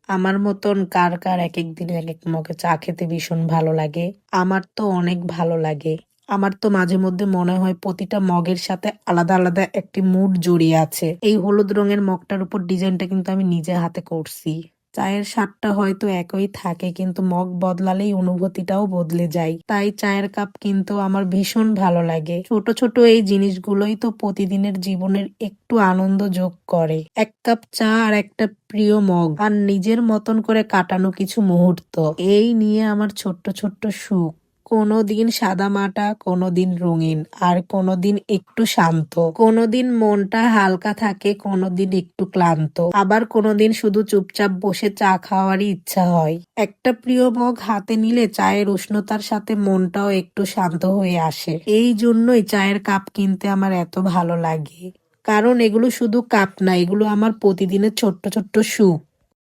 আমার মতন কার কার একেক দিন একেক মগে চা খেতে ভীষণ ভালো লাগে? আমার তো অনেক ভালো লাগে। আমার তো মাঝে মধ্যে মনে হয় প্রতিটা মগের সাথে আলাদা, আলাদা একটি মুড জড়িয়ে আছে। এই হলুদ রঙের মগটার উপর ডিজাইনটা কিন্তু আমি নিজে হাতে করছি। চায়ের স্বাদটা হয়তো একই থাকে কিন্তু মগ বদলালেই অনুভূতিটাও বদলে যায়। তাই চায়ের কাপ কিন্তু আমার ভীষণ ভালো লাগে। ছোট, ছোট এই জিনিসগুলোই তো প্রতিদিনের জীবনের একটু আনন্দ যোগ করে। এক কাপ চা আর একটা প্রিয় মগ আর নিজের মতন করে কাটানো কিছু মুহূর্ত। এই নিয়ে আমার ছোট্ট, ছোট্ট সুখ। কোনোদিন সাদামাটা, কোনোদিন রঙিন, আর কোনোদিন একটু শান্ত। কোনোদিন মনটা হালকা থাকে, কোনোদিন একটু ক্লান্ত। আবার কোনোদিন শুধু চুপচাপ বসে চা খাওয়ারই ইচ্ছা হয়। একটা প্রিয় মগ হাতে নিলে চায়ের উষ্ণতার সাথে মনটাও একটু শান্ত হয়ে আসে। এই জন্যই চায়ের কাপ কিনতে আমার এত ভালো লাগে। কারণ এগুলো শুধু কাপ না, এগুলো আমার প্রতিদিনের ছোট্ট, ছোট্ট সুখ।